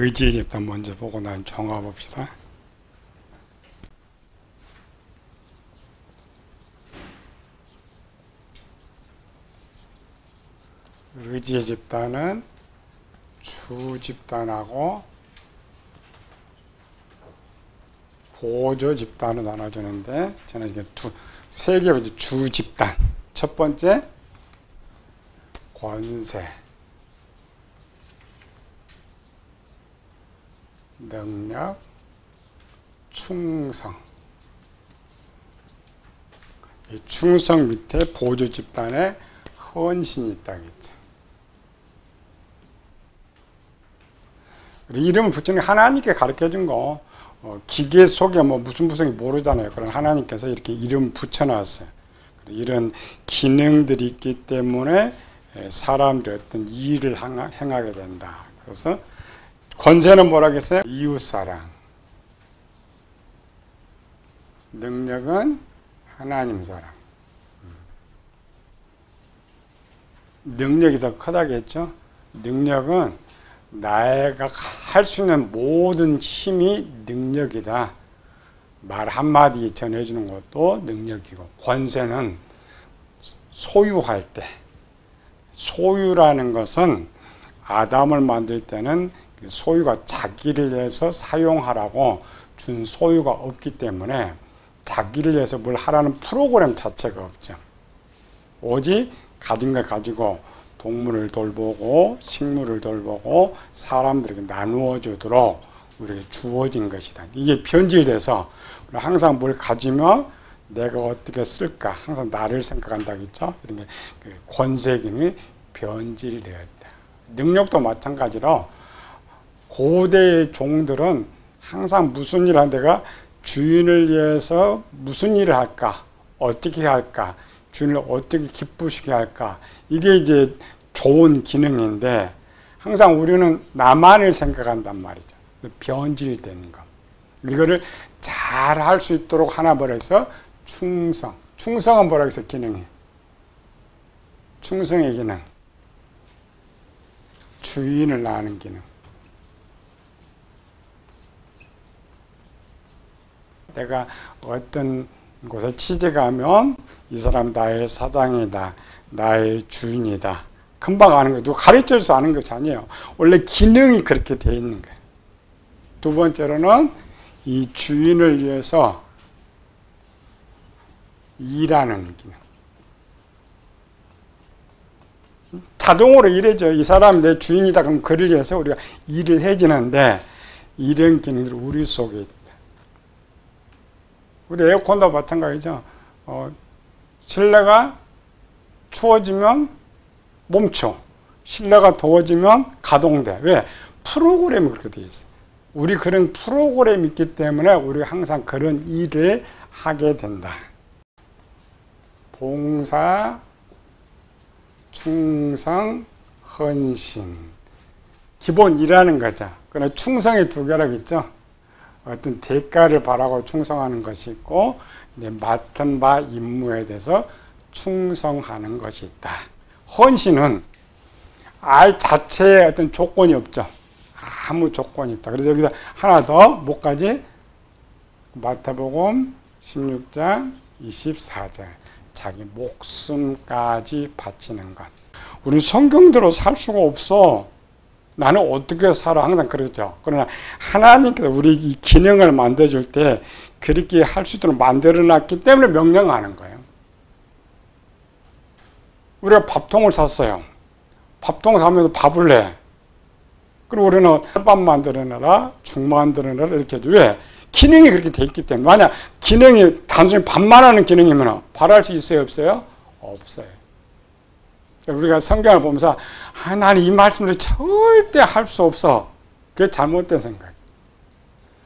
의지의 집단 먼저 보고 난 종합 봅시다. 의지의 집단은 주 집단하고 보조 집단으로 나눠지는데, 저는 이게 세 개가 주 집단. 첫 번째, 권세, 능력, 충성. 이 충성 밑에 보조 집단에 헌신이 있다겠죠. 이름을 붙이는 하나님께 가르쳐준 거, 기계 속에 뭐 무슨 모르잖아요. 그런 하나님께서 이렇게 이름 붙여놨어요. 이런 기능들이 있기 때문에 사람들이 어떤 일을 행하게 된다. 그래서 권세는 뭐라고 했어요? 이웃사랑. 능력은 하나님 사랑. 능력이 더 크다겠죠? 능력은 내가 할 수 있는 모든 힘이 능력이다. 말 한마디 전해주는 것도 능력이고, 권세는 소유할 때, 소유라는 것은 아담을 만들 때는 소유가 자기를 위해서 사용하라고 준 소유가 없기 때문에 자기를 위해서 뭘 하라는 프로그램 자체가 없죠. 오직 가진 걸 가지고 동물을 돌보고 식물을 돌보고 사람들에게 나누어 주도록 우리에게 주어진 것이다. 이게 변질돼서 항상 뭘 가지면 내가 어떻게 쓸까 항상 나를 생각한다겠죠. 이런 게 권세기능이 변질되었다. 능력도 마찬가지로 고대의 종들은 항상 무슨 일을 한 데가 주인을 위해서 무슨 일을 할까, 어떻게 할까, 주인을 어떻게 기쁘시게 할까, 이게 이제 좋은 기능인데 항상 우리는 나만을 생각한단 말이죠. 변질되는 거. 이거를 잘 할 수 있도록 하나 버려서 충성. 충성은 뭐라고 해서 기능이? 충성의 기능. 주인을 아는 기능. 내가 어떤 곳에 취직하면 이 사람 나의 사장이다, 나의 주인이다. 금방 아는 거예요. 누가 가르쳐줘서 아는 것이 아니에요. 원래 기능이 그렇게 되어 있는 거예요. 두 번째로는 이 주인을 위해서 일하는 기능. 자동으로 일해줘. 이 사람이 내 주인이다. 그럼 그를 위해서 우리가 일을 해지는데 이런 기능들이 우리 속에 있다. 우리 에어컨도 마찬가지죠. 실내가 추워지면 멈춰. 실내가 더워지면 가동돼. 왜? 프로그램이 그렇게 되어 있어요. 우리 그런 프로그램이 있기 때문에 우리가 항상 그런 일을 하게 된다. 봉사, 충성, 헌신. 기본 일하는 거죠. 그러나 충성이 두 개라고 있죠. 어떤 대가를 바라고 충성하는 것이 있고, 맡은 바 임무에 대해서 충성하는 것이 있다. 헌신은 아예 자체에 어떤 조건이 없죠. 아무 조건이 없다. 그래서 여기서 하나 더, 뭐까지? 마태복음 16장 24절. 자기 목숨까지 바치는 것. 우리 성경대로 살 수가 없어. 나는 어떻게 살아? 항상 그러죠. 그러나 하나님께서 우리 이 기능을 만들어줄 때 그렇게 할 수 있도록 만들어놨기 때문에 명령하는 거예요. 우리가 밥통을 샀어요. 밥통 사면서 밥을 내. 그리고 우리는 밥 만들어내라, 죽 만들어내라 이렇게 해줘. 왜? 기능이 그렇게 돼 있기 때문에. 만약 기능이 단순히 밥만 하는 기능이면 발할 수 있어요? 없어요? 없어요. 우리가 성경을 보면서 나는 이 말씀을 절대 할 수 없어. 그게 잘못된 생각.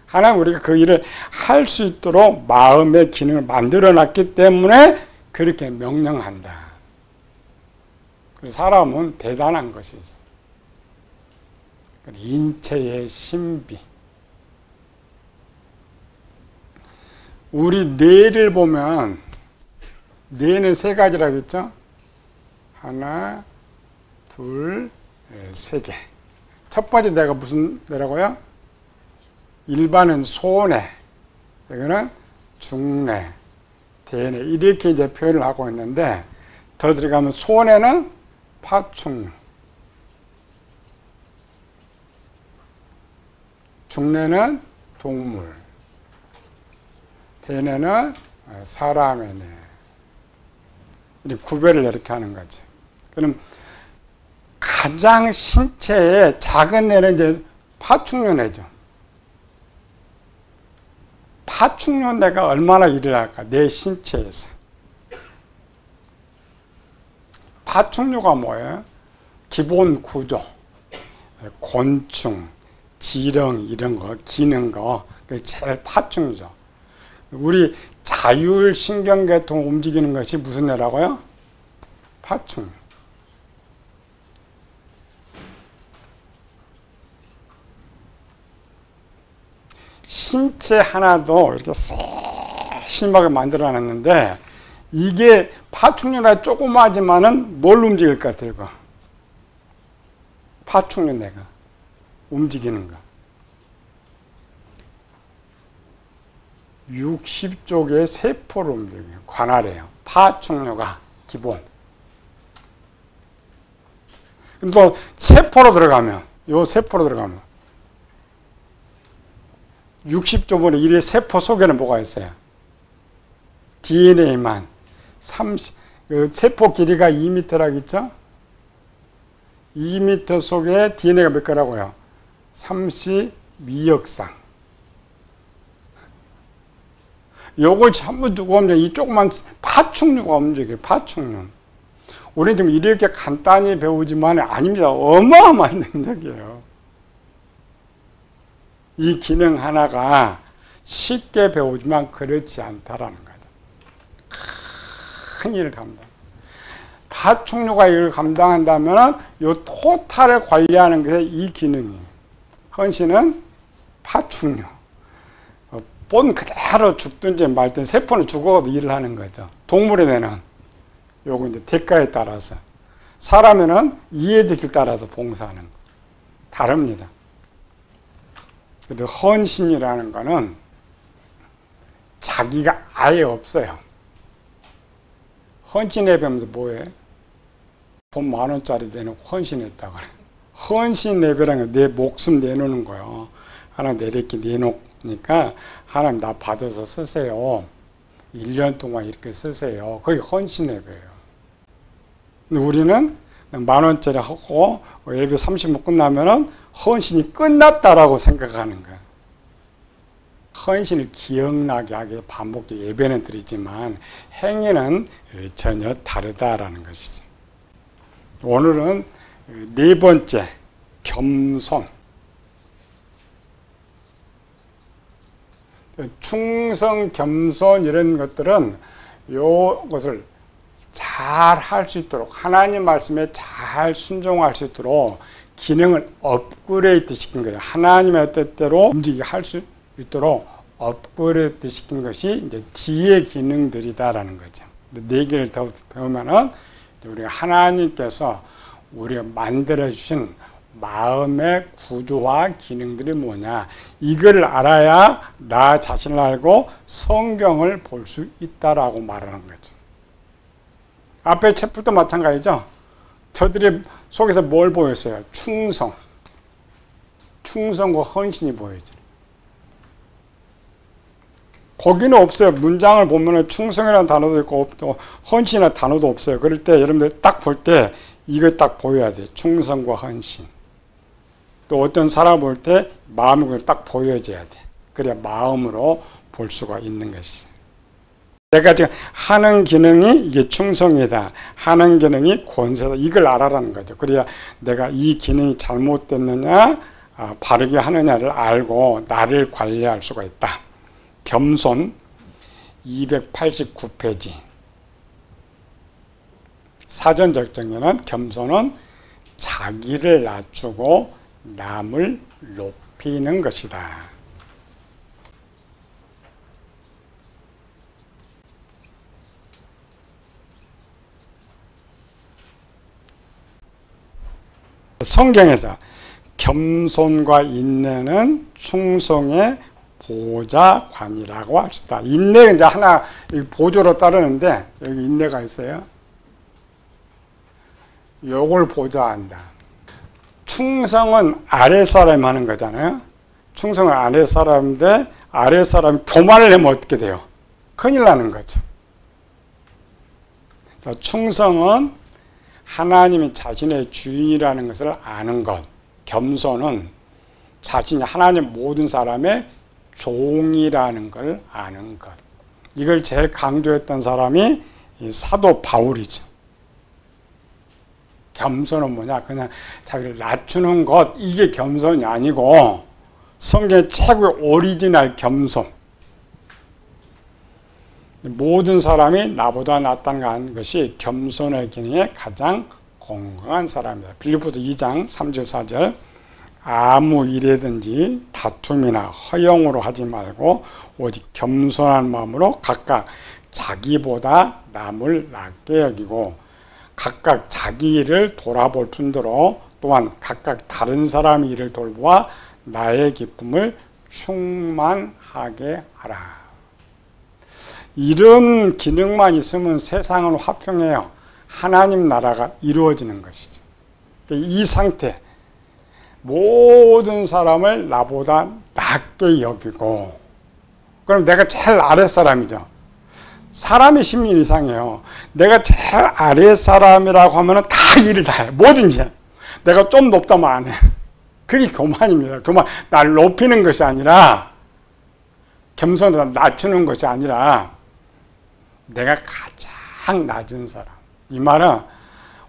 하나님 우리가 그 일을 할 수 있도록 마음의 기능을 만들어놨기 때문에 그렇게 명령한다. 그래서 사람은 대단한 것이죠. 인체의 신비. 우리 뇌를 보면 뇌는 세 가지라고 했죠? 하나, 둘, 세 개. 첫 번째 내가 무슨 내라고요? 일반은 소내, 여기는 중내, 대내 이렇게 이제 표현을 하고 있는데 더 들어가면 소내는 파충류, 중내는 동물, 대내는 사람의 뇌. 이렇게 구별을 이렇게 하는 거죠. 그럼 가장 신체의 작은 뇌는 이제 파충류 뇌죠. 파충류 뇌가 얼마나 일을 할까? 내 신체에서. 파충류가 뭐예요? 기본 구조, 곤충, 지렁 이런 거, 기능 거, 그게 제일 파충류죠. 우리 자율신경계통 움직이는 것이 무슨 뇌라고요? 파충류. 신체 하나도 이렇게 심하게 만들어놨는데 이게 파충류나 조그마하지만은 뭘 움직일 것 같아요? 이거? 파충류 뇌가 움직이는 거. 60쪽의 세포를 움직여요. 관할해요. 파충류가 기본. 그럼 또 세포로 들어가면, 요 세포로 들어가면 60조분의 1의 세포 속에는 뭐가 있어요? DNA만 30, 그 세포 길이가 2m라고 했죠? 2m 속에 DNA가 몇 개라고요? 32억 쌍. 요걸 전부 두고 오면 이 조그만 파충류가 움직여요. 파충류. 우리 지금 이렇게 간단히 배우지만 아닙니다. 어마어마한 능력이에요. 이 기능 하나가 쉽게 배우지만 그렇지 않다라는 거죠. 큰 일을 감당. 파충류가 이걸 감당한다면 이 토탈을 관리하는 게 이 기능이에요. 헌신은 파충류. 본 그대로 죽든지 말든 세포는 죽어도 일을 하는 거죠. 동물의 뇌는 요거 이제 대가에 따라서, 사람에는 이해되길 따라서 봉사하는 거. 다릅니다. 그래도 헌신이라는 거는 자기가 아예 없어요. 헌신에 배우면서 뭐해? 돈 10,000원짜리 내놓고 헌신했다고 그래. 헌신 예배라는 건 내 목숨 내놓는 거예요. 하나님 이렇게 내놓으니까 하나님 나 받아서 쓰세요. 1년 동안 이렇게 쓰세요. 그게 헌신 예배예요. 근데 우리는 10,000원짜리 하고 예배 30분 끝나면은 헌신이 끝났다라고 생각하는 거야. 헌신을 기억나게 하게 반복적으로 예배는 드리지만 행위는 전혀 다르다라는 것이죠. 오늘은 네 번째, 겸손. 충성, 겸손 이런 것들은 요것을 잘 할 수 있도록, 하나님 말씀에 잘 순종할 수 있도록 기능을 업그레이드 시킨 거예요. 하나님의 뜻대로 움직이게 할 수 있도록 업그레이드 시킨 것이 이제 뒤의 기능들이다라는 거죠. 네 개를 더 배우면은 우리가 하나님께서 우리가 만들어 주신 마음의 구조와 기능들이 뭐냐, 이걸 알아야 나 자신을 알고 성경을 볼 수 있다라고 말하는 거죠. 앞에 챕터도 마찬가지죠. 저들의 속에서 뭘 보였어요? 충성. 충성과 헌신이 보여져요. 거기는 없어요. 문장을 보면 충성이라는 단어도 있고 또 헌신이라는 단어도 없어요. 그럴 때 여러분들 딱 볼 때 이거 딱 보여야 돼요. 충성과 헌신. 또 어떤 사람 볼 때 마음을 딱 보여줘야 돼. 그래야 마음으로 볼 수가 있는 것이죠. 내가 지금 하는 기능이 이게 충성이다. 하는 기능이 권세다. 이걸 알아라는 거죠. 그래야 내가 이 기능이 잘못됐느냐, 바르게 하느냐를 알고 나를 관리할 수가 있다. 겸손 289페이지. 사전적 정의는 겸손은 자기를 낮추고 남을 높이는 것이다. 성경에서 겸손과 인내는 충성의 보좌관이라고 할 수 있다. 인내는 이제 하나 보조로 따르는데 여기 인내가 있어요. 요걸 보좌한다. 충성은 아랫사람이 하는 거잖아요. 충성은 아랫사람인데 아랫사람이 교만을 하면 어떻게 돼요? 큰일 나는 거죠. 충성은 하나님이 자신의 주인이라는 것을 아는 것. 겸손은 자신이 하나님 모든 사람의 종이라는 걸 아는 것. 이걸 제일 강조했던 사람이 사도 바울이죠. 겸손은 뭐냐? 그냥 자기를 낮추는 것, 이게 겸손이 아니고 성경의 최고의 오리지널 겸손. 모든 사람이 나보다 낫다는 것이 겸손의 기능에 가장 건강한 사람이다. 빌립보서 2장 3절 4절 아무 일이든지 다툼이나 허영으로 하지 말고 오직 겸손한 마음으로 각각 자기보다 남을 낫게 여기고 각각 자기 일을 돌아볼 뿐더러 또한 각각 다른 사람의 일을 돌보아 나의 기쁨을 충만하게 하라. 이런 기능만 있으면 세상은 화평해요. 하나님 나라가 이루어지는 것이죠. 이 상태, 모든 사람을 나보다 낮게 여기고, 그럼 내가 제일 아랫사람이죠. 사람의 심리는 이상해요. 내가 제일 아랫사람이라고 하면 다 일을 다 해. 뭐든지. 내가 좀 높다면 안 해. 그게 교만입니다. 교만, 나를 높이는 것이 아니라, 겸손을 낮추는 것이 아니라, 내가 가장 낮은 사람. 이 말은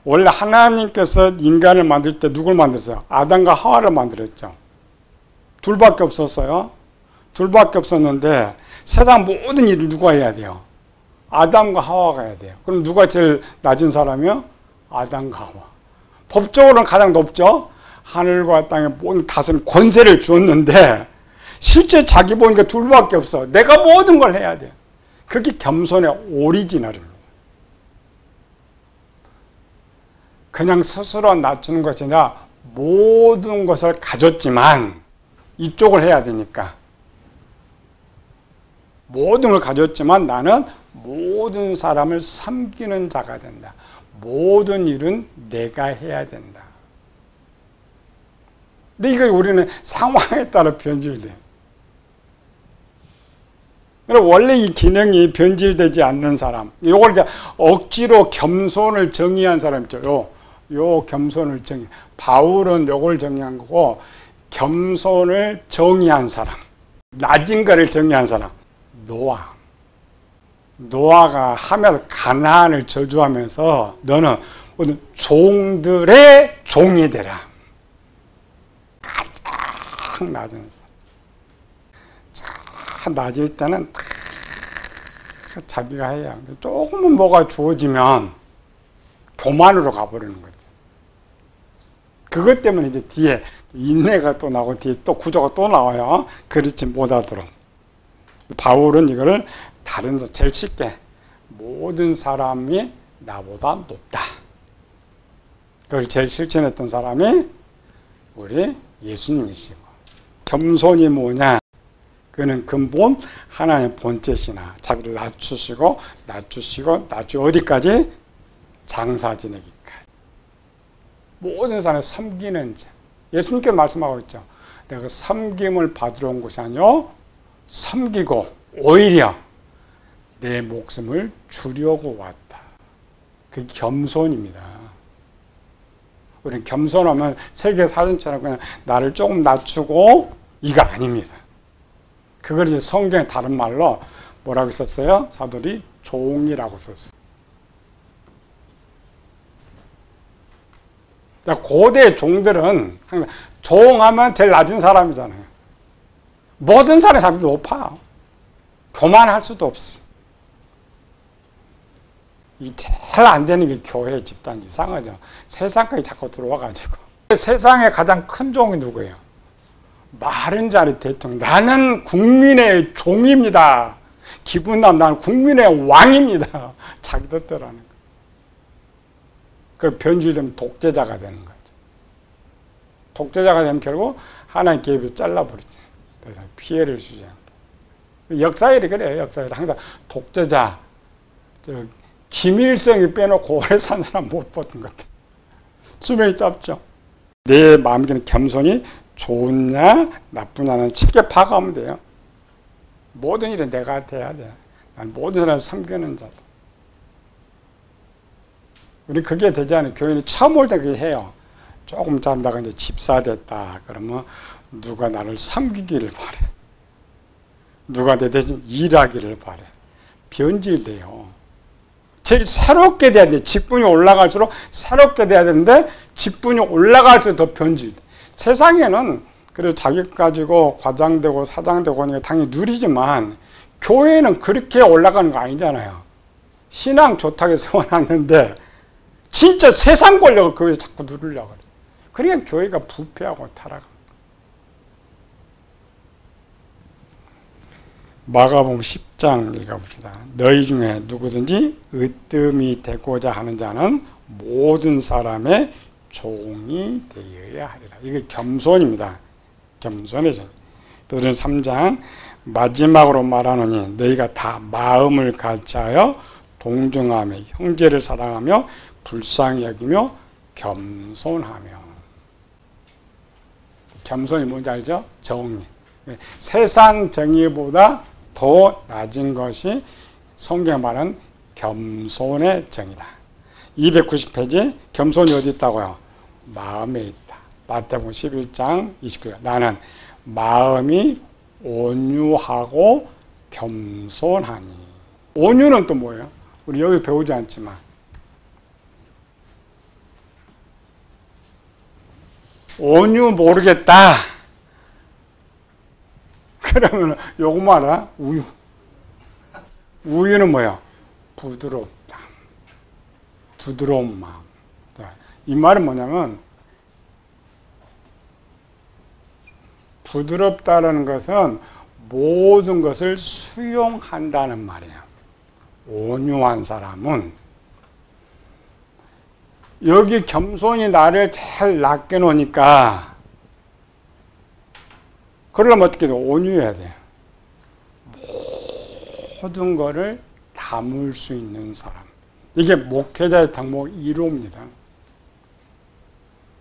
원래 하나님께서 인간을 만들 때 누굴 만들었어요? 아담과 하와를 만들었죠. 둘밖에 없었어요. 둘밖에 없었는데 세상 모든 일을 누가 해야 돼요? 아담과 하와가 해야 돼요. 그럼 누가 제일 낮은 사람이요? 아담과 하와. 법적으로는 가장 높죠. 하늘과 땅의 모든 다스림 권세를 주었는데 실제 자기 보니까 둘밖에 없어. 내가 모든 걸 해야 돼. 그게 겸손의 오리지널입니다. 그냥 스스로 낮추는 것이 아니라 모든 것을 가졌지만 이쪽을 해야 되니까 모든 걸 가졌지만 나는 모든 사람을 섬기는 자가 된다. 모든 일은 내가 해야 된다. 근데 이거 우리는 상황에 따라 변질돼요. 원래 이 기능이 변질되지 않는 사람, 요걸 이제 억지로 겸손을 정의한 사람 있죠. 요 겸손을 바울은 요걸 정의한 거고, 겸손을 정의한 사람, 낮은 거를 정의한 사람, 노아가 하멜 가나안을 저주하면서 너는 모든 종들의 종이 되라. 가장 낮은 사람. 낮을 때는 다 자기가 해야 하는데 조금은 뭐가 주어지면 교만으로 가버리는 거죠. 그것 때문에 이제 뒤에 인내가 또 나오고 뒤에 또 구조가 또 나와요. 그렇지 못하도록. 바울은 이거를 다른 데서 제일 쉽게 모든 사람이 나보다 높다. 그걸 제일 실천했던 사람이 우리 예수님이시고. 겸손이 뭐냐? 그는 근본 하나님의 본체시나 자기를 낮추시고 어디까지? 장사 지내기까지. 모든 사람을 섬기는 자. 예수님께서 말씀하고 있죠. 내가 섬김을 받으러 온 것이 아니요 섬기고 오히려 내 목숨을 주려고 왔다. 그게 겸손입니다. 우리는 겸손하면 세계 사전처럼 그냥 나를 조금 낮추고 이거 아닙니다. 그걸 이제 성경에 다른 말로 뭐라고 썼어요? 사도들이 종이라고 썼어요. 고대 종들은 항상 종하면 제일 낮은 사람이잖아요. 모든 사람이 자기도 높아. 교만할 수도 없어. 이 제일 안 되는 게 교회 집단 이상하죠. 세상까지 자꾸 들어와가지고. 세상에 가장 큰 종이 누구예요? 마른 자리 대통령. 나는 국민의 종입니다. 기분 나면 나는 국민의 왕입니다. 자기 뜻대로 하는 거. 그 변질되면 독재자가 되는 거죠. 독재자가 되면 결국 하나님 계획을 잘라버리지. 그래서 피해를 주지 않게. 역사일이 그래요. 역사일 항상 독재자, 김일성이 빼놓고 오래 산 사람 못 봤던 것 같아요. 수명이 짧죠. 내 마음에 드는 겸손이 좋으냐 나쁘냐는 쉽게 파악하면 돼요. 모든 일은 내가 돼야 돼. 난 모든 사람을 섬기는 자다. 우리 그게 되지 않으면 교인이 처음 올 때 그렇게 해요. 조금 잠다가 이제 집사 됐다. 그러면 누가 나를 섬기기를 바래. 누가 내 대신 일하기를 바래. 변질돼요. 제일 새롭게 돼야 돼. 직분이 올라갈수록 새롭게 돼야 되는데 직분이 올라갈수록 더 변질돼. 세상에는 그래도 자격 가지고 과장되고 사장되고 하는 게 당연히 누리지만 교회는 그렇게 올라가는 거 아니잖아요. 신앙 좋다고 세워놨는데 진짜 세상 권력을 거기서 자꾸 누리려고 그래. 그러니까 교회가 부패하고 타락합니다. 마가복음 10장 읽어봅시다. 너희 중에 누구든지 으뜸이 되고자 하는 자는 모든 사람의 종이 되어야 하리라. 이게 겸손입니다. 겸손의 정. 베드로전 3장 마지막으로 말하노니 너희가 다 마음을 같이하여 동정하며 형제를 사랑하며 불쌍히 여기며 겸손하며. 겸손이 뭔지 알죠? 정의. 세상 정의보다 더 낮은 것이 성경에 말하는 겸손의 정의다. 290페이지 겸손이 어디 있다고요? 마음에 있다. 마태복음 11장 29절. 나는 마음이 온유하고 겸손하니. 온유는 또 뭐예요? 우리 여기 배우지 않지만 온유 모르겠다. 그러면 요거만 알아? 우유. 우유는 뭐야? 부드럽다. 부드러운 마음. 이 말은 뭐냐면 부드럽다는 것은 모든 것을 수용한다는 말이에요. 온유한 사람은 여기 겸손히 나를 잘 낚여 놓으니까 그러려면 어떻게 돼? 온유해야 돼요. 모든 거를 담을 수 있는 사람. 이게 목회자의 덕목 1호입니다.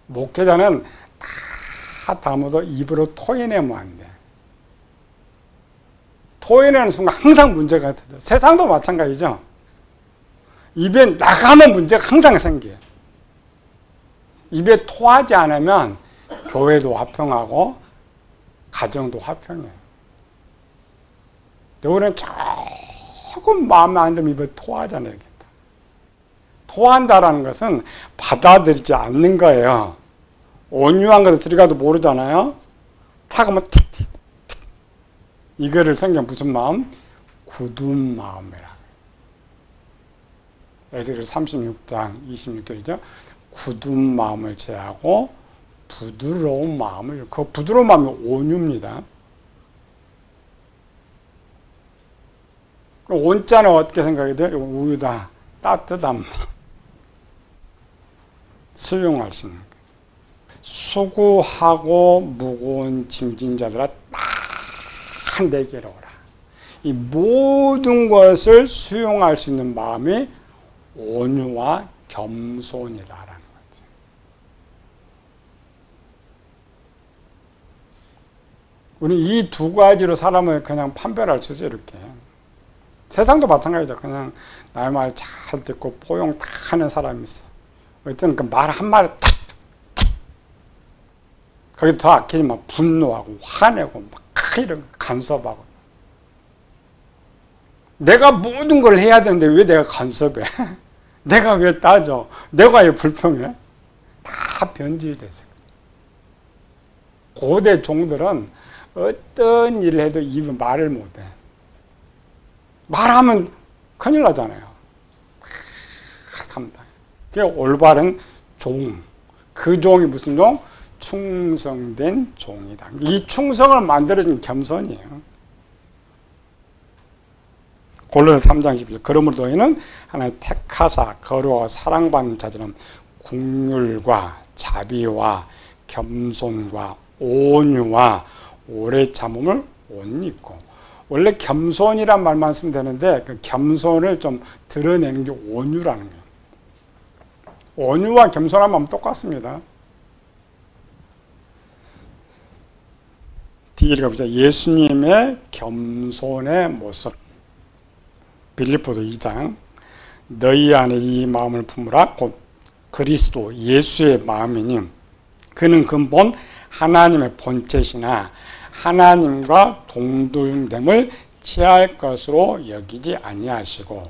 목회자는 다 담아도 입으로 토해내면 안 돼. 토해내는 순간 항상 문제가 터져. 세상도 마찬가지죠. 입에 나가면 문제가 항상 생겨요. 입에 토하지 않으면 교회도 화평하고 가정도 화평해요. 우리는 조금 마음에 안 들면 입에 토하잖아요. 이렇게. 토한다라는 것은 받아들이지 않는 거예요. 온유한 것을 들어가도 모르잖아요. 타가면 틱틱. 이거를 성경 무슨 마음? 굳은 마음이라. 에스겔 36장 26절이죠. 굳은 마음을 제하고 부드러운 마음을, 그 부드러운 마음이 온유입니다. 온자는 어떻게 생각이 돼요? 우유다. 따뜻한 마음. 수용할 수 있는. 수고하고 무거운 짐진 자들아 다 내게로 오라. 이 모든 것을 수용할 수 있는 마음이 온유와 겸손이다라는 거지. 우리 이 두 가지로 사람을 그냥 판별할 수 있어요. 이렇게. 세상도 마찬가지죠. 그냥 나의 말 잘 듣고 포용 다 하는 사람이 있어. 어떤 그 말 한마디 탁 거기 더 아끼지만 분노하고 화내고 막 이런 간섭하고. 내가 모든 걸 해야 되는데 왜 내가 간섭해? 내가 왜 따져? 내가 왜 불평해? 다 변질돼서. 고대 종들은 어떤 일을 해도 입에 말을 못해. 말하면 큰일 나잖아요. 합니다. 그게 올바른 종. 그 종이 무슨 종? 충성된 종이다. 이 충성을 만들어준 겸손이에요. 골로새 3장 10절. 그러므로 너희는 하나님 택하사 거룩하고 사랑받는 자들은 긍휼과 자비와 겸손과 온유와 오래 참음을 옷 입고. 원래 겸손이란 말만 쓰면 되는데 그 겸손을 좀 드러내는 게 온유라는 거예요. 온유와 겸손한 마음 똑같습니다. 뒤에 읽어보자. 예수님의 겸손의 모습. 빌립보서 2장. 너희 안에 이 마음을 품으라. 곧 그리스도 예수의 마음이니 그는 근본 하나님의 본체시나 하나님과 동등됨을 취할 것으로 여기지 아니하시고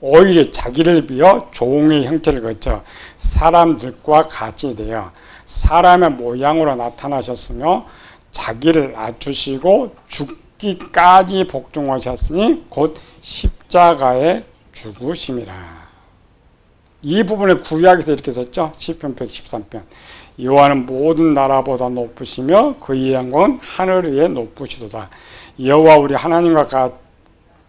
오히려 자기를 비어 종의 형체를 거쳐 사람들과 같이 되어 사람의 모양으로 나타나셨으며 자기를 낮추시고 죽기까지 복종하셨으니 곧 십자가에 죽으심이라. 이 부분을 구약에서 이렇게 썼죠. 시편 113편. 여호와는 모든 나라보다 높으시며 그의 영광은 하늘 위에 높으시도다. 여호와 우리 하나님과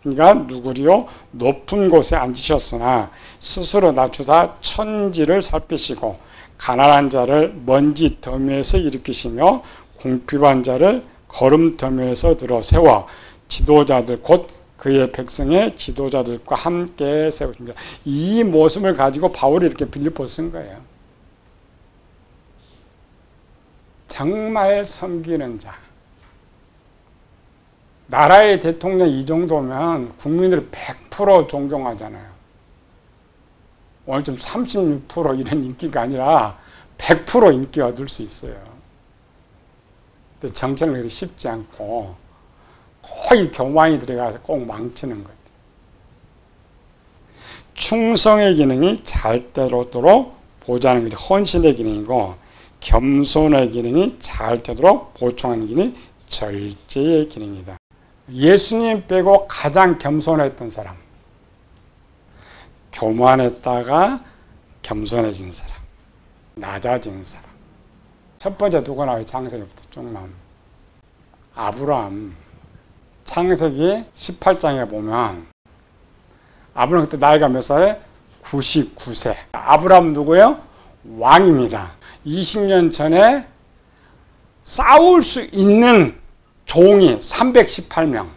같이가 누구리요? 높은 곳에 앉으셨으나 스스로 낮추사 천지를 살피시고 가난한 자를 먼지 더미에서 일으키시며 궁핍한 자를 거름 더미에서 들어 세워 지도자들 곧 그의 백성의 지도자들과 함께 세우십니다. 이 모습을 가지고 바울이 이렇게 빌립보 쓴 거예요. 정말 섬기는 자. 나라의 대통령 이 정도면 국민들이 100% 존경하잖아요. 오늘 좀 36% 이런 인기가 아니라 100% 인기 얻을 수 있어요. 근데 정치는 그렇게 쉽지 않고 거의 교만이 들어가서 꼭 망치는 거죠. 충성의 기능이 잘 되도록 보좌하는 것이 헌신의 기능이고 겸손의 기능이 잘 되도록 보충하는 기능이 절제의 기능이다. 예수님 빼고 가장 겸손했던 사람, 교만했다가 겸손해진 사람, 낮아진 사람. 첫 번째 누가 나와요? 창세기부터 쭉 나옵니다. 아브라함. 창세기 18장에 보면 아브라함 그때 나이가 몇 살에? 99세. 아브라함 누구예요? 왕입니다. 20년 전에 싸울 수 있는 종이 318명.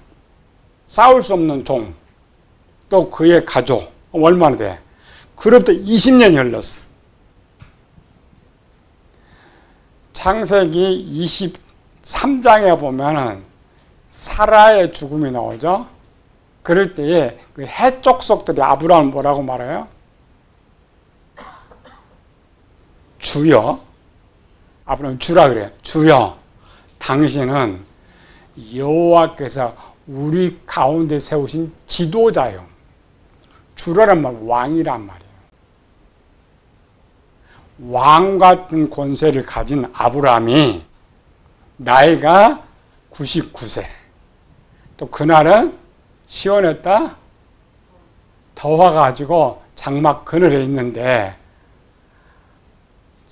싸울 수 없는 종. 또 그의 가족. 얼마나 돼? 그로부터 20년이 흘렀어. 창세기 23장에 보면은 사라의 죽음이 나오죠. 그럴 때에 그 해족속들이 아브라함을 뭐라고 말해요? 주여. 아브라함 주라 그래요. 주여. 당신은 여호와께서 우리 가운데 세우신 지도자요. 주라란 말 왕이란 말이에요. 왕 같은 권세를 가진 아브라함이 나이가 99세. 또 그날은 시원했다. 더워가지고 장막 그늘에 있는데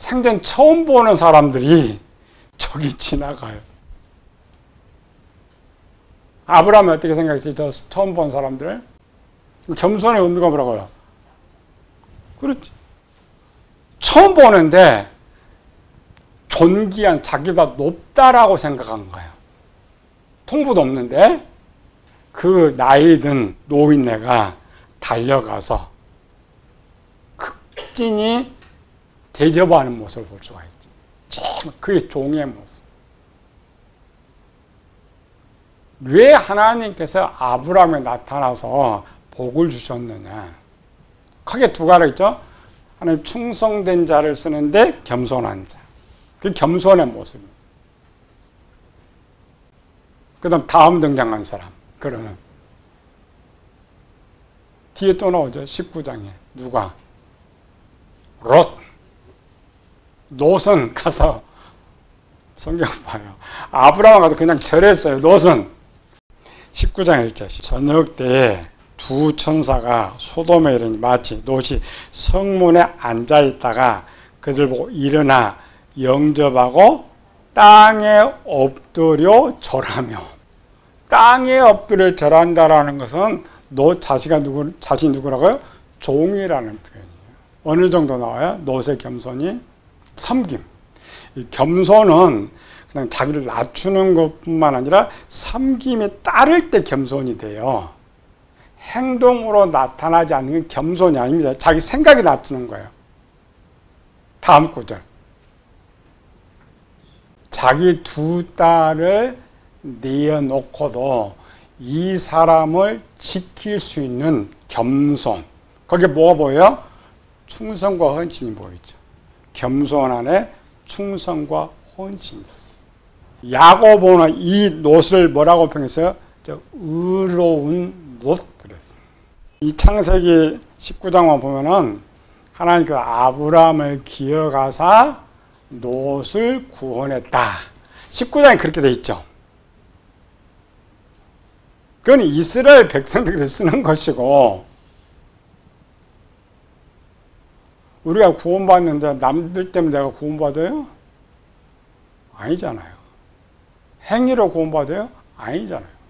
생전 처음 보는 사람들이 저기 지나가요. 아브라함이 어떻게 생각했어요? 저 처음 본 사람들? 겸손의 의미가 뭐라고요? 그렇지. 처음 보는데 존귀한 자기보다 높다라고 생각한 거예요. 통보도 없는데 그 나이 든 노인네가 달려가서 극진히 대접하는 모습을 볼 수가 있죠. 그게 종의 모습. 왜 하나님께서 아브라함에 나타나서 복을 주셨느냐? 크게 두 가지 있죠. 하나님 충성된 자를 쓰는데 겸손한 자. 그 겸손의 모습입니다. 그 다음 등장한 사람. 그러면 뒤에 또 나오죠. 19장에. 누가? 롯. 롯은 가서 성경 봐요. 아브라함 가서 그냥 절했어요. 롯은 19장 1절. 저녁 때에 두 천사가 소돔에 이르니 마치 롯이 성문에 앉아 있다가 그들 보고 일어나 영접하고 땅에 엎드려 절하며. 땅에 엎드려 절한다라는 것은 롯 자신이 누구라고요? 종이라는 표현이에요. 어느 정도 나와요? 롯의 겸손이 섬김. 이 겸손은 그냥 자기를 낮추는 것뿐만 아니라 섬김이 따를 때 겸손이 돼요. 행동으로 나타나지 않는 게 겸손이 아닙니다. 자기 생각이 낮추는 거예요. 다음 구절. 자기 두 딸을 내어놓고도 이 사람을 지킬 수 있는 겸손. 거기에 뭐가 보여요? 충성과 헌신이 보이죠. 겸손 안에 충성과 헌신이 있어요. 야고보는 이 롯을 뭐라고 평했어요? 의로운 롯 그랬어요. 이 창세기 19장만 보면은 하나님 그 아브라함을 기억하사 롯을 구원했다. 19장에 그렇게 돼 있죠. 그건 이스라엘 백성들이 쓰는 것이고, 우리가 구원받는데 남들 때문에 내가 구원받아요? 아니잖아요. 행위로 구원받아요? 아니잖아요.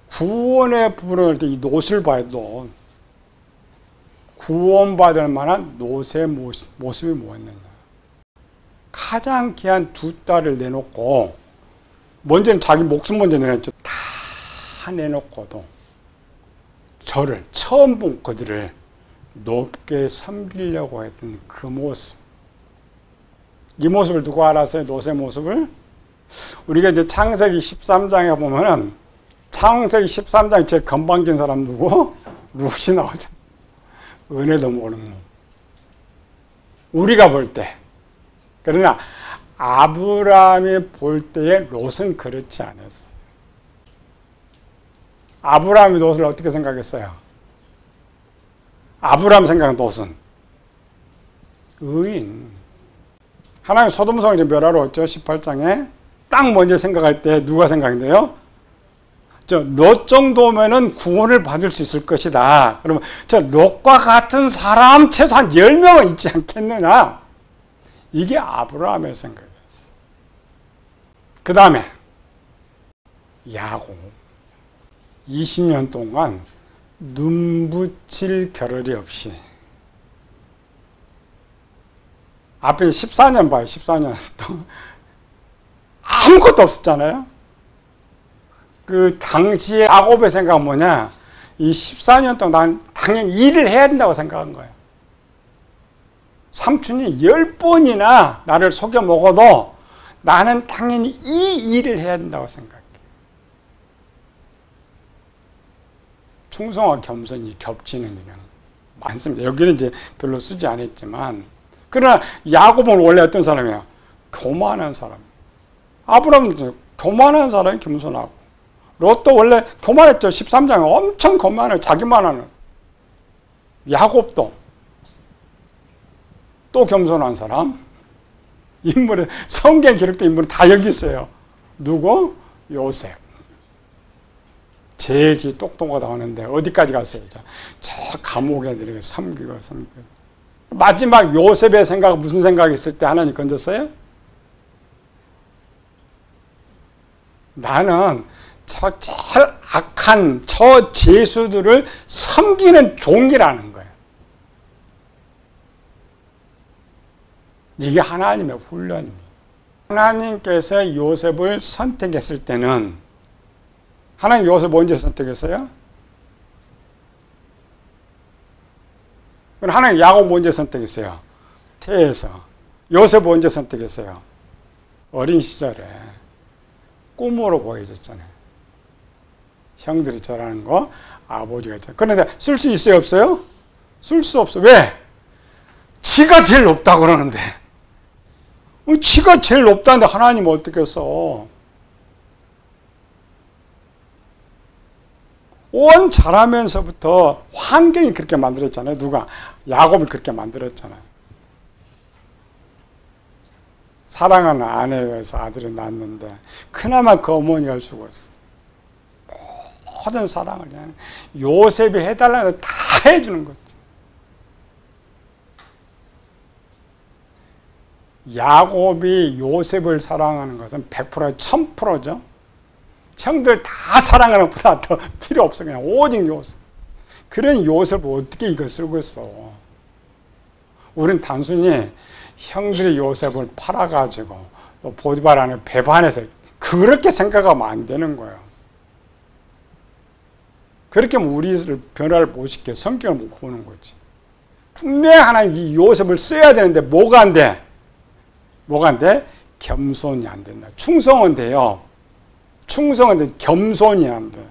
구원의 부분을 때 이 롯을 봐야 돼. 구원받을 만한 롯의 모습이 뭐였느냐. 가장 귀한 두 딸을 내놓고, 먼저는 자기 목숨 먼저 내놨죠. 다 내놓고도 저를 처음 본 그들을 높게 섬기려고 했던 그 모습. 이 모습을 누가 알았어요? 롯의 모습을? 우리가 이제 창세기 13장에 보면은 창세기 13장 제일 건방진 사람 누구? 롯이 나오죠. 은혜도 모르는 놈. 우리가 볼 때. 그러나 아브라함이 볼 때에 롯은 그렇지 않았어요. 아브라함이 롯을 어떻게 생각했어요? 아브라함 생각은 롯은 의인. 하나님 소돔성을 이제 멸하러 왔죠. 18장에. 딱 먼저 생각할 때 누가 생각인데요? 롯 정도면은 구원을 받을 수 있을 것이다. 그러면 롯과 같은 사람 최소한 10명은 있지 않겠느냐? 이게 아브라함의 생각이었어요. 그 다음에 야곱. 20년 동안 눈붙일 겨를이 없이. 앞에 14년 봐요. 14년 동안. 아무것도 없었잖아요. 그 당시에 야곱의 생각은 뭐냐? 이 14년 동안 난 당연히 일을 해야 된다고 생각한 거예요. 삼촌이 10번이나 나를 속여 먹어도 나는 당연히 이 일을 해야 된다고 생각해. 충성과 겸손이 겹치는 일은 많습니다. 여기는 이제 별로 쓰지 않았지만, 그러나 야곱은 원래 어떤 사람이에요? 교만한 사람. 아브라함은 교만한 사람이 겸손하고, 롯도 원래 교만했죠. 13장에 엄청 교만해요. 자기만 하는. 야곱도 또 겸손한 사람. 인물에 성경에 기록된 인물은 다 여기 있어요. 누구? 요셉. 제일 똑똑하다고 하는데 어디까지 갔어요? 저 감옥에 이렇게 섬기고. 마지막 요셉의 생각, 무슨 생각이 있을 때 하나님 건졌어요? 나는 저 제일 악한 저 죄수들을 섬기는 종이라는 거예요. 이게 하나님의 훈련입니다. 하나님께서 요셉을 선택했을 때는, 하나님 요셉 언제 선택했어요? 그럼 하나님 야곱 언제 선택했어요? 태에서. 요셉 언제 선택했어요? 어린 시절에. 꿈으로 보여줬잖아요. 형들이 저라는 거 아버지가 있잖아요. 그런데 쓸 수 있어요, 없어요? 쓸 수 없어. 왜? 지가 제일 높다고 그러는데. 지가 제일 높다는데 하나님은 어떻게 써? 온 자라면서부터 환경이 그렇게 만들었잖아요. 누가? 야곱이 그렇게 만들었잖아요. 사랑하는 아내에 의해서 아들이 낳았는데 그나마 그 어머니가 죽었어. 모든 사랑을 요셉이 해달라는 다 해주는 거지. 야곱이 요셉을 사랑하는 것은 100%에 1000%죠. 형들 다 사랑하는 것보다 더 필요 없어. 그냥 오직 요셉. 그런 요셉을 어떻게 이거 쓰고 있어. 우린 단순히 형들이 요셉을 팔아가지고 또 보디발 안에 배반해서 그렇게 생각하면 안 되는 거예요. 그렇게 하면 우리를 변화를 못 시켜 성격을 못 보는 거지. 분명히 하나님 이 요셉을 써야 되는데 뭐가 안 돼? 뭐가 안 돼? 겸손이 안 된다. 충성은 돼요. 충성은 돼. 겸손이 안 돼.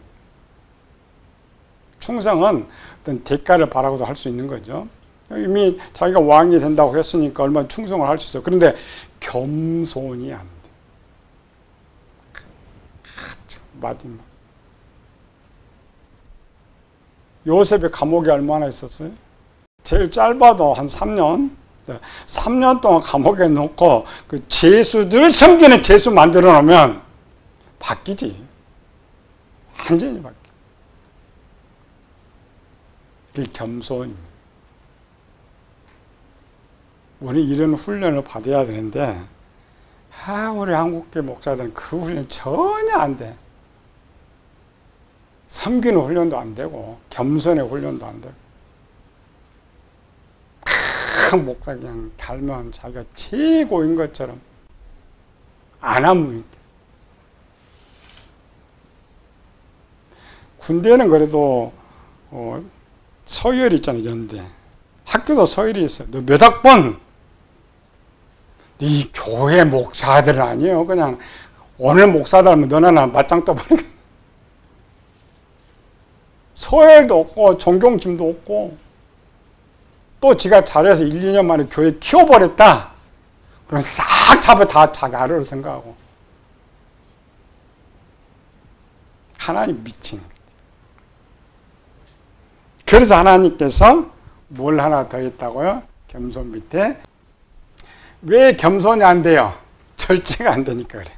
충성은 어떤 대가를 바라고도 할 수 있는 거죠. 이미 자기가 왕이 된다고 했으니까 얼마나 충성을 할 수 있어. 그런데 겸손이 안 돼. 마지막. 요셉의 감옥에 얼마나 있었어요? 제일 짧아도 한 3년. 3년 동안 감옥에 놓고 그 죄수들 섬기는 죄수 만들어 놓으면 바뀌지. 완전히 바뀌어. 그게 겸손입니다. 우리 이런 훈련을 받아야 되는데 우리 한국계 목사들은 그 훈련 전혀 안 돼. 섬기는 훈련도 안 되고 겸손의 훈련도 안 되고 큰 목사 그냥 닮으면 자기가 최고인 것처럼 안 하면 군대는 그래도 서열이 있잖아요. 연대 학교도 서열이 있어요. 너 몇 학번? 네 교회 목사들은 아니에요. 그냥 오늘 목사들 하면 너나 나 맞짱 떠버리고 서열도 없고 존경심도 없고 또 지가 잘해서 1, 2년 만에 교회 키워버렸다. 그럼 싹 잡아 다 자기 아래로 생각하고 하나님 미친 거지. 그래서 하나님께서 뭘 하나 더 했다고요? 겸손 밑에. 왜 겸손이 안 돼요? 절제가 안 되니까 그래.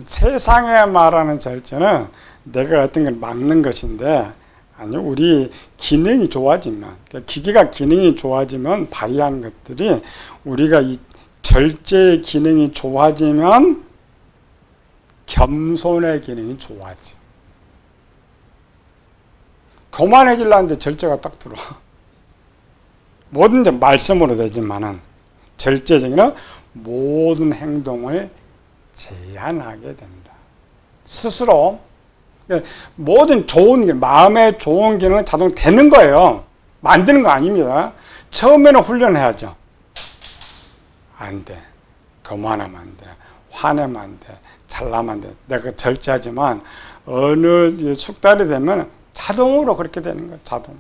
세상에 말하는 절제는 내가 어떤 걸 막는 것인데 아니요, 우리 기능이 좋아지면, 그러니까 기계가 기능이 좋아지면 발휘하는 것들이 우리가 이 절제의 기능이 좋아지면 겸손의 기능이 좋아져. 교만해지려는데 절제가 딱 들어와. 뭐든지 말씀으로 되지만은 절제적인 모든 행동을 제한하게 된다. 스스로 모든 좋은 길, 마음의 좋은 기능은 자동 되는 거예요. 만드는 거 아닙니다. 처음에는 훈련해야죠. 안 돼. 교만하면 안 돼. 화내면 안 돼. 잘나면 안 돼. 내가 절제하지만 어느 숙달이 되면 자동으로 그렇게 되는 거예요. 자동.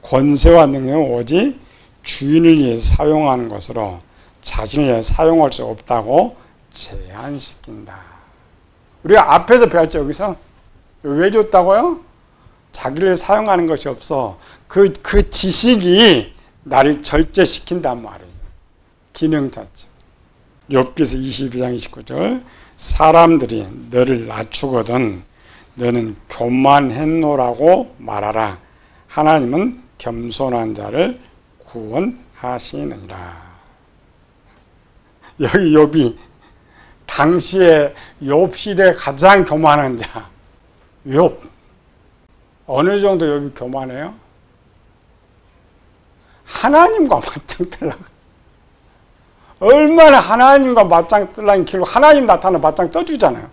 권세와 능력은 오직 주인을 위해서 사용하는 것으로 자신을 위해서 사용할 수 없다고 제한시킨다. 우리가 앞에서 배웠죠. 여기서 왜 줬다고요? 자기를 사용하는 것이 없어. 그 지식이 나를 절제시킨단 말이에요. 기능 자체. 욥기서 22장 29절 사람들이 너를 낮추거든 너는 교만했노라고 말하라. 하나님은 겸손한 자를 구원하시느니라. 여기 욥이 당시에 욥 시대에 가장 교만한 자 욥. 어느 정도 욥이 교만해요? 하나님과 맞짱 뜨려고. 얼마나 하나님과 맞짱 뜨려는 길로 하나님 나타나 맞짱 떠주잖아요.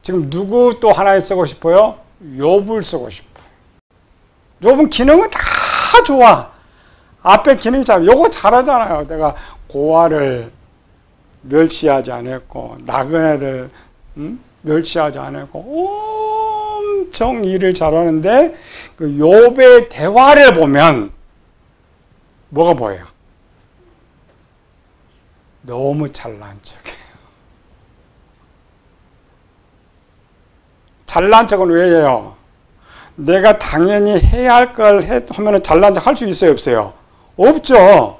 지금 누구 또 하나님 쓰고 싶어요? 욥을 쓰고 싶어요. 욥은 기능은 다 좋아. 앞에 기능이 잘, 요거 잘하잖아요. 내가 고아를 멸시하지 않았고 나그네를 멸시하지 않았고 엄청 일을 잘하는데 그 욥의 대화를 보면 뭐가 보여요? 너무 잘난 척해요. 잘난 척은 왜 해요? 내가 당연히 해야 할 걸 하면 잘난 척 할 수 있어요, 없어요? 없죠.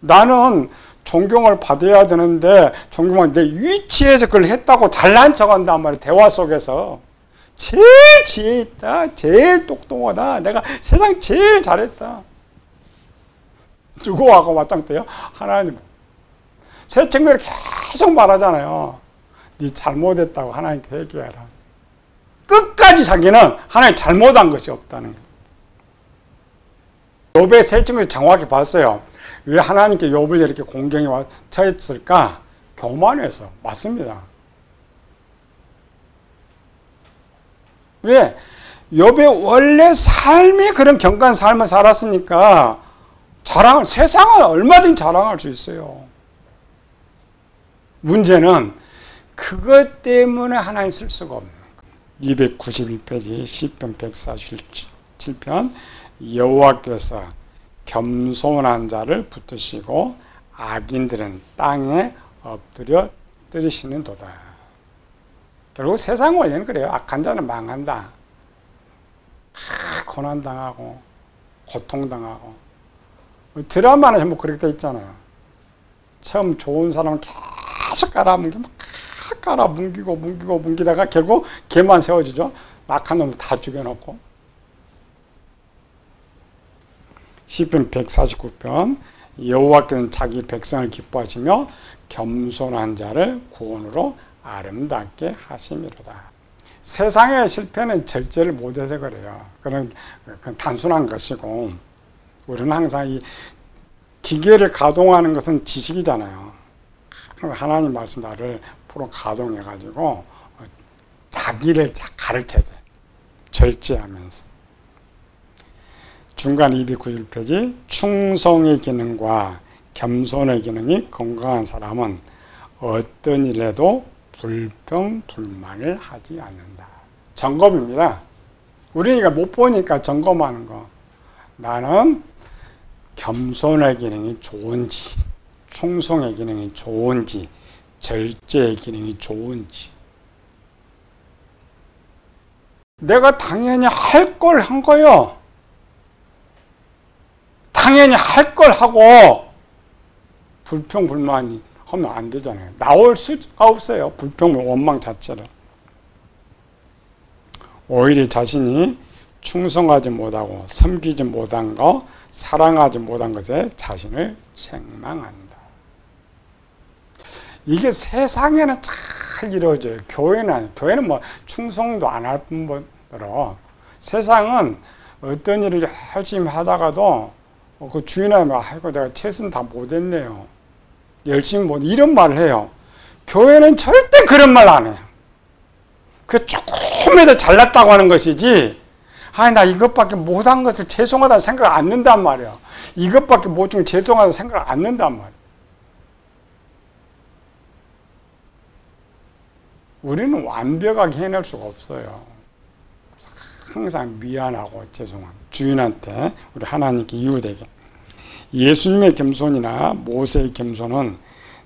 나는 존경을 받아야 되는데 존경은 내 위치에서 그걸 했다고 잘난 척한단 말이에요. 대화 속에서 제일 지혜 있다, 제일 똑똑하다, 내가 세상 제일 잘했다. 누구하고 맞짱 떠요? 하나님. 새 친구들이 계속 말하잖아요. 네 잘못했다고 하나님께 얘기해라. 끝까지 자기는 하나님 잘못한 것이 없다는 거예요. 욥의 세 친구들이 정확히 봤어요. 왜 하나님께 욥을 이렇게 공경에 처했을까? 교만해서. 맞습니다. 왜? 욥의 원래 삶이 그런 경건한 삶을 살았으니까 세상은 얼마든지 자랑할 수 있어요. 문제는 그것 때문에 하나님 쓸 수가 없는 거예요. 291페이지 시편 147편 여호와께서 겸손한 자를 붙드시고 악인들은 땅에 엎드려 뜨리시는도다. 결국 세상 원리는 그래요. 악한 자는 망한다. 고난당하고 고통당하고 드라마는 전부 그렇게 돼 있잖아요. 처음 좋은 사람은 계속 뭉기다가 결국 걔만 세워지죠. 악한 놈들 다 죽여놓고. 시편 149편 여호와께서는 자기 백성을 기뻐하시며 겸손한 자를 구원으로 아름답게 하심이로다. 세상의 실패는 절제를 못해서 그래요. 그건 단순한 것이고 우리는 항상 이 기계를 가동하는 것은 지식이잖아요. 하나님 말씀 나를 프로 가동해가지고 자기를 가르쳐야 돼. 절제하면서. 중간 291페이지 충성의 기능과 겸손의 기능이 건강한 사람은 어떤 일에도 불평불만을 하지 않는다. 점검입니다. 우리가 못 보니까 점검하는 거. 나는 겸손의 기능이 좋은지, 충성의 기능이 좋은지, 절제의 기능이 좋은지. 내가 당연히 할 걸 한 거요. 당연히 할 걸 하고 불평불만이 하면 안 되잖아요. 나올 수가 없어요. 불평, 원망 자체를. 오히려 자신이 충성하지 못하고 섬기지 못한 거, 사랑하지 못한 것에 자신을 책망한다. 이게 세상에는 잘 이루어져요. 교회는 뭐 충성도 안 할 뿐더러 세상은 어떤 일을 열심히 하다가도 그 주인한테 아이고 내가 최선 다 못했네요. 열심히 못 이런 말을 해요. 교회는 절대 그런 말 안 해요. 그 조금이라도 잘났다고 하는 것이지 아니 나 이것밖에 못한 것을 죄송하다는 생각을 안 든단 말이야. 이것밖에 못 준 죄송하다는 생각을 안 든단 말이야. 우리는 완벽하게 해낼 수가 없어요. 항상 미안하고 죄송한 주인한테 우리 하나님께 이웃에게. 예수님의 겸손이나 모세의 겸손은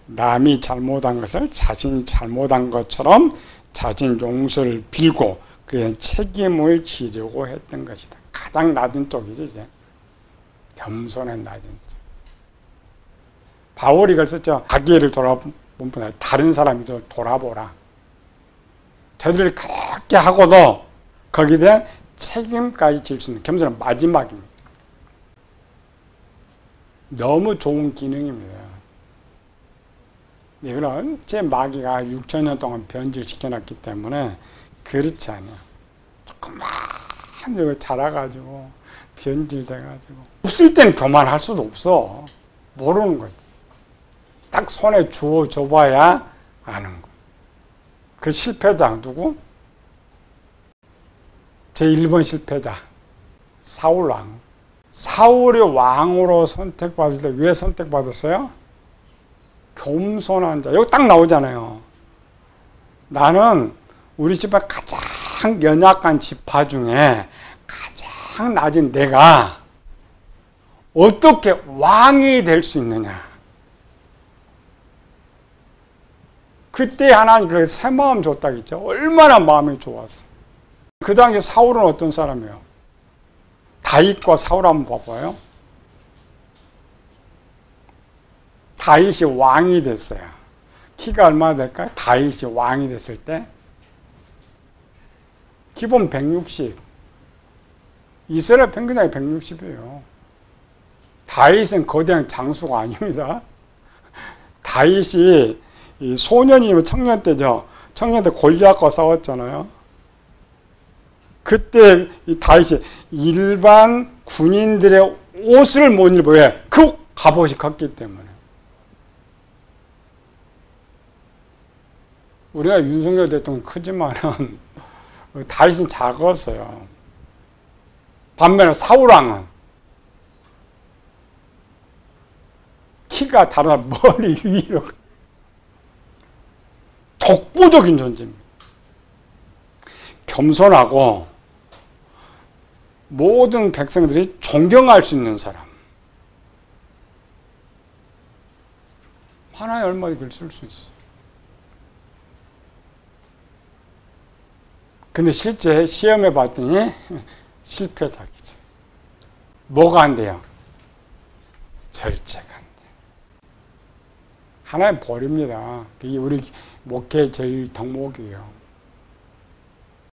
남이 잘못한 것을 자신이 잘못한 것처럼 자신 용서를 빌고 그의 책임을 지려고 했던 것이다. 가장 낮은 쪽이지 이제. 겸손의 낮은 쪽. 바울이 그걸 썼죠. 자기를 돌아본 분보다 다른 사람이 돌아보라. 저들을 그렇게 하고도 거기에 대한 책임까지 질 수 있는 겸손은 마지막입니다. 너무 좋은 기능입니다. 이거는 제 마귀가 6,000년 동안 변질시켜놨기 때문에 그렇지 않아요. 조금만 이거 자라가지고 변질돼가지고 없을 땐 교만할 수도 없어. 모르는 거지. 딱 손에 줘봐야 아는 거. 그 실패자 누구? 제1번 실패자 사울 왕. 사울이 왕으로 선택받을 때 왜 선택받았어요? 겸손한 자. 여기 딱 나오잖아요. 나는 우리 집안 가장 연약한 지파 중에 가장 낮은 내가 어떻게 왕이 될 수 있느냐. 그때 하나님 그 새 마음 줬다고 했죠. 얼마나 마음이 좋았어. 그 당시 사울은 어떤 사람이에요? 다윗과 사울 한번 봐봐요. 다윗이 왕이 됐어요. 키가 얼마나 될까요? 다윗이 왕이 됐을 때 기본 160. 이스라엘 평균 나이 160이에요. 다윗은 거대한 장수가 아닙니다. 다윗이 소년이면 청년 때죠. 청년 때 골리앗과 싸웠잖아요. 그때 이 다윗이 일반 군인들의 옷을 못 입어. 왜? 그 갑옷이 컸기 때문에. 우리가 윤석열 대통령 크지만은 다윗은 작았어요. 반면에 사울왕은 키가 다르다. 머리 위로 독보적인 존재입니다. 겸손하고 모든 백성들이 존경할 수 있는 사람. 하나에 얼마든지 글 쓸 수 있어요. 근데 실제 시험해 봤더니 실패작이죠. 뭐가 안 돼요? 절제가 안 돼요. 하나의 벌입니다. 그게 우리 목회 저희 덕목이에요.